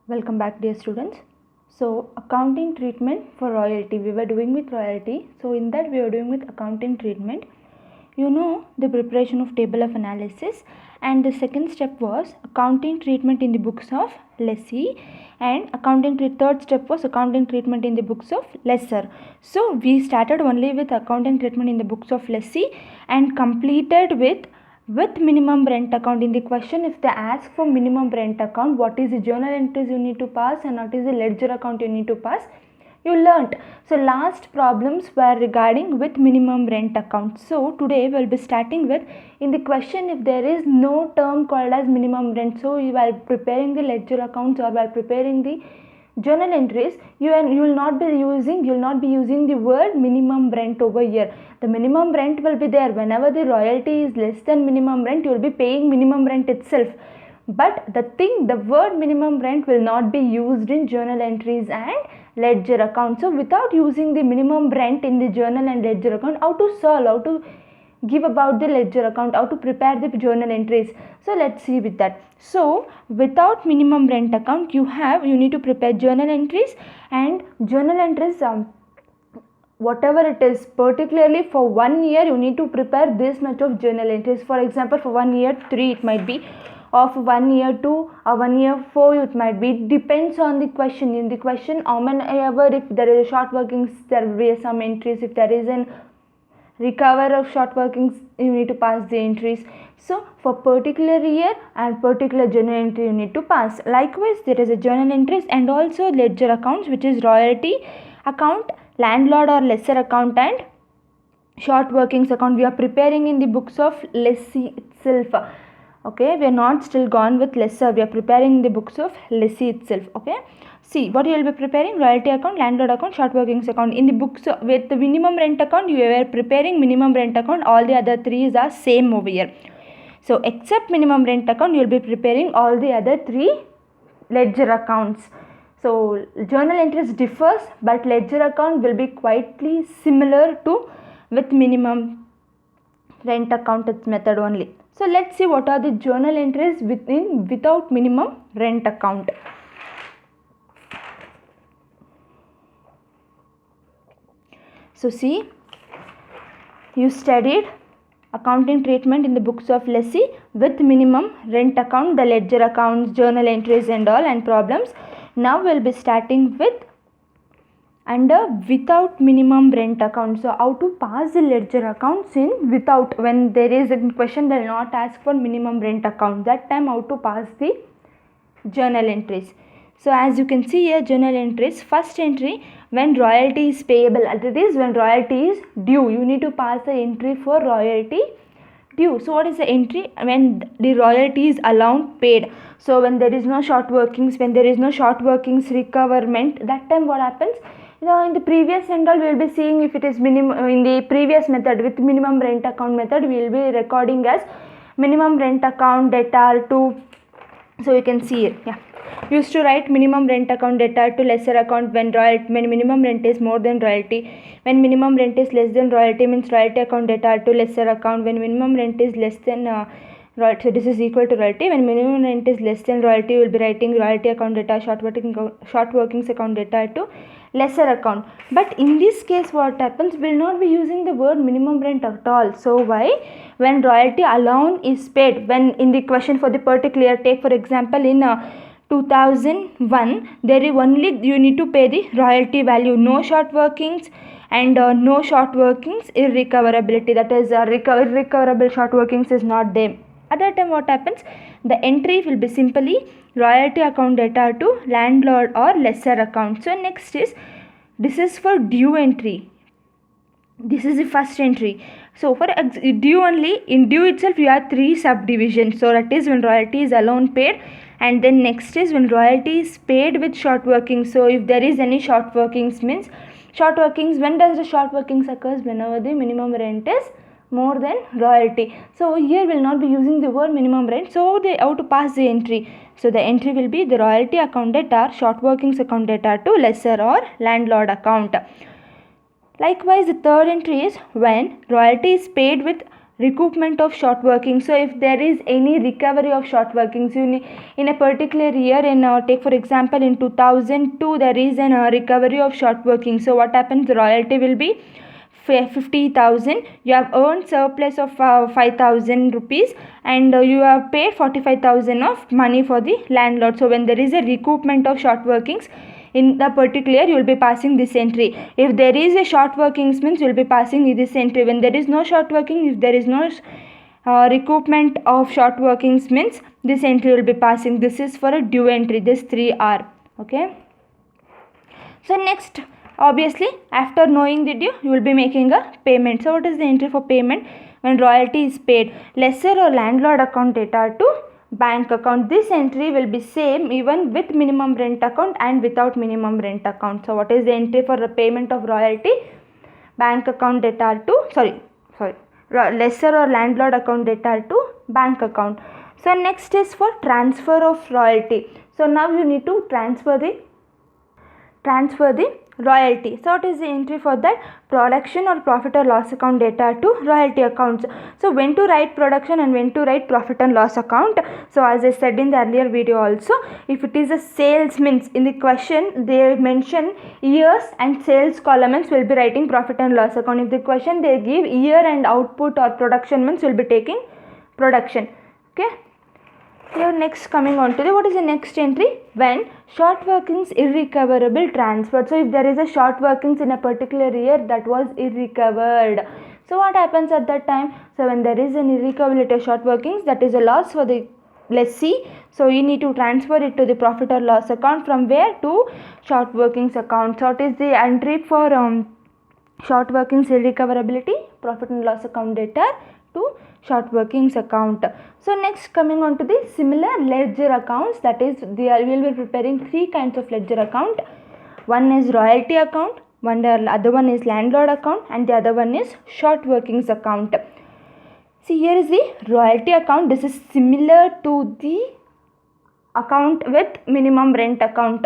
Welcome back, dear students. So accounting treatment for royalty, we were doing with royalty. So in that we were doing with accounting treatment. You know the preparation of table of analysis, and the second step was accounting treatment in the books of lessee, and third step was accounting treatment in the books of lessor. So we started only with accounting treatment in the books of lessee and completed with minimum rent account. In the question, if they ask for minimum rent account, what is the journal entries you need to pass and what is the ledger account you need to pass, you learnt. So last problems were regarding with minimum rent account. So today we will be starting with, in the question, if there is no term called as minimum rent, so while preparing the ledger accounts or while preparing the journal entries, you will not be using the word minimum rent over here. The minimum rent will be there whenever the royalty is less than minimum rent, you will be paying minimum rent itself. But the word minimum rent will not be used in journal entries and ledger account. So without using the minimum rent in the journal and ledger account, how to give about the ledger account, how to prepare the journal entries. So let's see with that. So without minimum rent account, you need to prepare journal entries, and journal entries, whatever it is, particularly for 1 year you need to prepare this much of journal entries. For example, for 1 year 3 it might be, or for 1 year 2 or 1 year 4 it might be. It depends on the question. In the question, how many ever, if there is a short workings, there will be some entries. If there is an recover of short workings, you need to pass the entries. So for particular year and particular journal entry you need to pass. Likewise, there is a journal entries and also ledger accounts, which is royalty account, landlord or lessor account, and short workings account. We are preparing in the books of lessee itself. Okay, we are not still gone with lessor, we are preparing the books of lessee itself. Okay, see what you will be preparing: royalty account, landlord account, short workings account. In the books with the minimum rent account, you were preparing minimum rent account. All the other three are same over here. So except minimum rent account, you will be preparing all the other three ledger accounts. So journal entries differs, but ledger account will be quietly similar to with minimum rent account, its method only. So let's see what are the journal entries without minimum rent account. So see, you studied accounting treatment in the books of lessee with minimum rent account, the ledger accounts, journal entries and all, and problems. Now we'll be starting with under without minimum rent account. So how to pass the ledger accounts in without, when there is a question they will not ask for minimum rent account, that time how to pass the journal entries. So as you can see here, journal entries, first entry, when royalty is payable, that is when royalty is due, you need to pass the entry for royalty due. So what is the entry? When the royalty is allowed paid. So when there is no short workings, recoverment, that time what happens? In the previous and all, we will be seeing if it is minimum. In the previous method with minimum rent account method, we will be recording as minimum rent account debtor to. So you can see it. Yeah, used to write minimum rent account debtor to lessor account when minimum rent is more than royalty. When minimum rent is less than royalty, means royalty account debtor to lessor account. When minimum rent is less than royalty, so this is equal to royalty. When minimum rent is less than royalty, you will be writing royalty account debtor, short workings account debtor to lessor account. But in this case what happens, will not be using the word minimum rent at all. So why? When royalty alone is paid, when in the question for the particular, take for example in 2001, there is only you need to pay the royalty value, no short workings and no short workings irrecoverability, that is irrecoverable short workings is not there. At that time what happens, the entry will be simply royalty account debtor to landlord or lessor account. So next is, this is for due entry, this is the first entry. So for due only, in due itself you have three subdivisions. So that is when royalty is alone paid, and then next is when royalty is paid with short workings. So if there is any short workings, means short workings, when does the short workings occurs? Whenever the minimum rent is more than royalty. So here will not be using the word minimum rent. So they how to pass the entry. So the entry will be the royalty account debtor, short workings account debtor to lessor or landlord account. Likewise, the third entry is when royalty is paid with recoupment of short working. So if there is any recovery of short workings, you need, in a particular year, in take for example in 2002 there is an recovery of short working. So what happens, the royalty will be 50,000. You have earned surplus of 5,000 rupees, and you have paid 45,000 of money for the landlord. So when there is a recoupment of short workings in the particular year, you will be passing this entry. If there is a short workings, means you will be passing this entry. When there is no short working, if there is no recoupment of short workings, means this entry will be passing. This is for a due entry. This 3 are okay. So next, obviously after knowing the due, you will be making a payment. So what is the entry for payment? When royalty is paid, lessor or landlord account data to bank account. This entry will be same even with minimum rent account and without minimum rent account. So what is the entry for the payment of royalty? Bank account data to lessor or landlord account data to bank account. So next is for transfer of royalty. So now you need to transfer the royalty. So what is the entry for that? Production or profit or loss account data to royalty accounts. So when to write production and when to write profit and loss account. So as I said in the earlier video also, if it is a sales, means in the question they mention years and sales columns, will be writing profit and loss account. If the question they give year and output or production, means will be taking production. Okay. Here next coming on to the, what is the next entry? When short workings irrecoverable transferred. So if there is a short workings in a particular year that was irrecovered, so what happens at that time? So when there is an irrecoverability of short workings, that is a loss for the lessee. So you need to transfer it to the profit or loss account. From where? To short workings account. So what is the entry for short workings irrecoverability? Profit and loss account data to short workings account. So next coming on to the similar ledger accounts, that is we will be preparing 3 kinds of ledger account. One is royalty account, the other one is landlord account, and the other one is short workings account. See, here is the royalty account. This is similar to the account with minimum rent account.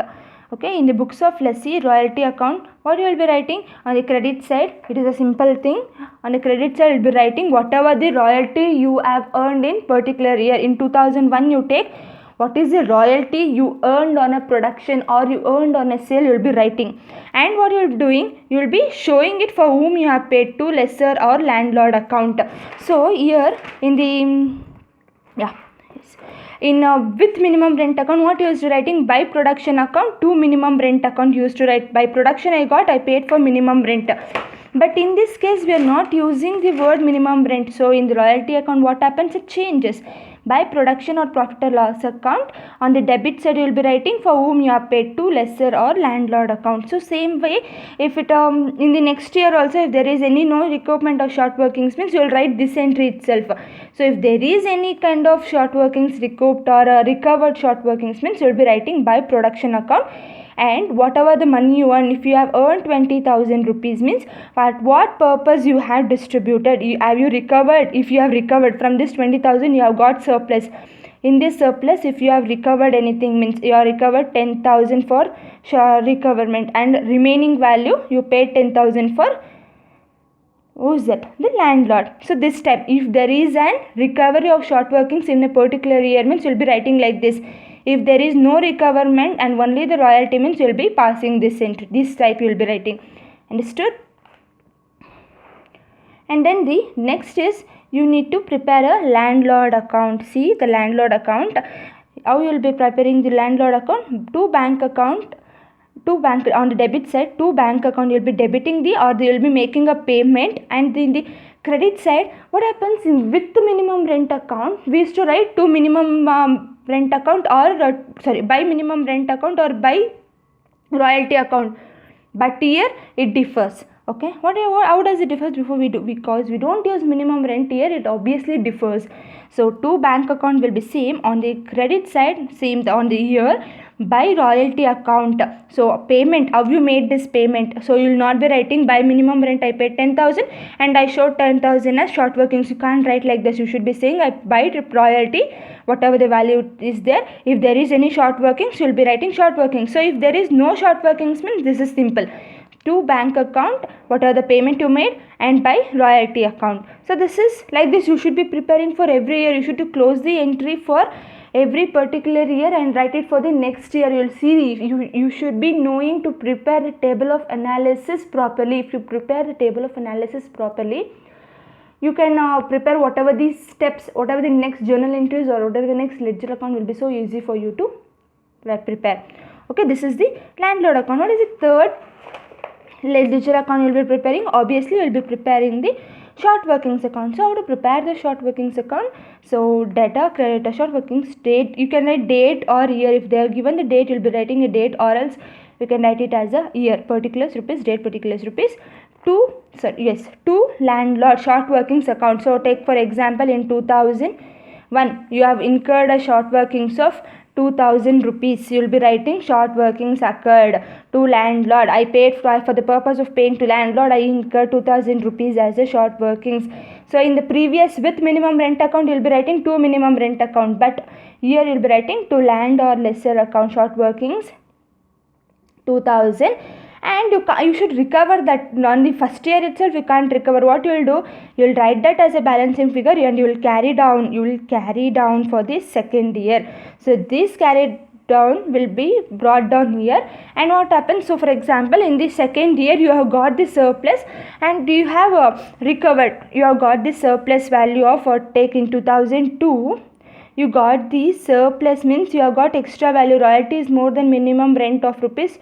Okay, in the books of lessee royalty account, what you will be writing? On the credit side, it is a simple thing. On the credit side, you will be writing whatever the royalty you have earned in particular year. In 2001, you take what is the royalty you earned on a production or you earned on a sale, you will be writing. And what you will be doing, you will be showing it for whom you have paid to, lessor or landlord account. So here in the with minimum rent account, what you used to writing? By production account to minimum rent account used to write. By production I paid for minimum rent. But in this case we are not using the word minimum rent. So in the royalty account, what happens? It changes. By production or profit or loss account, on the debit side you will be writing for whom you have paid to, lessor or landlord account. So same way, if it in the next year also, if there is any no recoupment of short workings, means you will write this entry itself. So if there is any kind of short workings recouped or recovered short workings, means you will be writing by production account. And whatever the money you earn, if you have earned 20,000 rupees, means for what purpose you have distributed, have you recovered? If you have recovered from this 20,000, you have got surplus. In this surplus, if you have recovered anything, means you have recovered 10,000 for recoverment, and remaining value you paid 10,000 for, who is that? The landlord. So this time, if there is an recovery of short workings in a particular year, means you will be writing like this. If there is no recoverment and only the royalty, means you will be passing this entry. This type you will be writing. Understood? And then the next is, you need to prepare a landlord account. See the landlord account. How you will be preparing the landlord account? To bank account. To bank, on the debit side, to bank account you will be debiting the, or you will be making a payment. And in the credit side, what happens with the minimum rent account? We used to write to minimum rent account or by minimum rent account or by royalty account. But here it differs. Okay, how does it differ? Before we do, because we don't use minimum rent here, it obviously differs. So to bank account will be same. On the credit side, same on the year. By royalty account, so payment, how you made this payment? So you will not be writing by minimum rent I paid 10,000 and I showed 10,000 as short workings. You can't write like this. You should be saying I by royalty, whatever the value is there. If there is any short workings, you will be writing short workings. So if there is no short workings, means this is simple. to bank account, what are the payment you made, and by royalty account. So this is like this. You should be preparing for every year. You should to close the entry for every particular year and write it for the next year. You will see you should be knowing to prepare the table of analysis properly. If you prepare the table of analysis properly, you can prepare whatever these steps, whatever the next journal entries or whatever the next ledger account will be so easy for you to prepare. Okay, this is the landlord account. What is the third ledger account you will be preparing? Obviously you will be preparing the short workings account. So how to prepare the short workings account? So data, creditor, short workings, date, you can write date or year. If they are given the date, you will be writing a date, or else you can write it as a year, particulars rupees, date, particulars rupees. To landlord short workings account. So take for example, in 2001 you have incurred a short workings of 2000 rupees. You will be writing short workings occurred to landlord. I paid for the purpose of paying to landlord, I incurred 2000 rupees as a short workings. So in the previous with minimum rent account you will be writing to minimum rent account, but here you will be writing to land or lesser account short workings 2000. And you should recover that on the first year itself. You can't recover. What you will do, you will write that as a balancing figure and you will carry down for the second year. So this carried down will be brought down here. And what happens, so for example, in the second year you have got the surplus and you have recovered, you have got the surplus value of, or take in 2002 you got the surplus, means you have got extra value. Royalty is more than minimum rent of rupees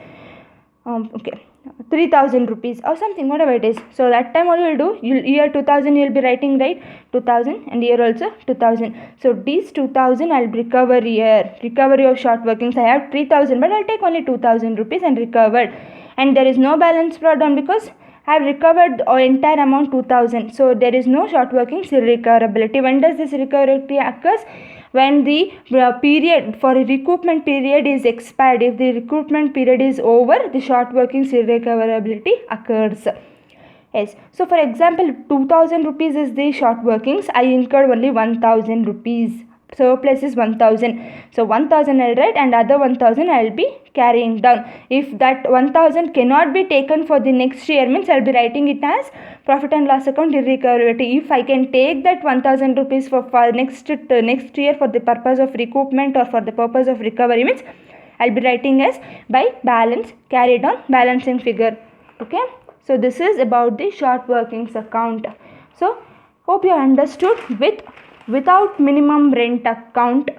3000 rupees or something, whatever it is. So that time what you will do, year 2000 you will be writing, right, 2000, and year also 2000. So these 2000 I will recover here, recovery of short workings. I have 3000 but I will take only 2000 rupees and recovered, and there is no balance brought down because I have recovered the entire amount 2000. So there is no short workings recoverability. When does this recoverability occurs? When the period for a recoupment period is expired. If the recoupment period is over, the short workings irrecoverability occurs. Yes. So for example, 2000 rupees is the short workings. I incurred only 1000 rupees. Surplus is 1000. So 1000 I will write and other 1000 I will be carrying down. If that 1000 cannot be taken for the next year, means I will be writing it as profit and loss account irrecoverability. If I can take that 1000 rupees for next year for the purpose of recoupment or for the purpose of recovery, means I will be writing as by balance carried on balancing figure. Okay. So this is about the short workings account. So hope you understood without minimum rent account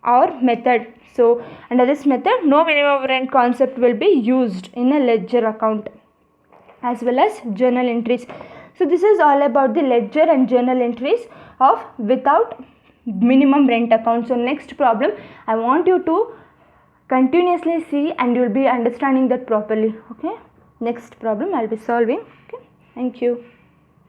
or method. So under this method no minimum rent concept will be used in a ledger account as well as journal entries. So this is all about the ledger and journal entries of without minimum rent account. So next problem I want you to continuously see and you will be understanding that properly. Okay, next problem I will be solving. Okay, thank you.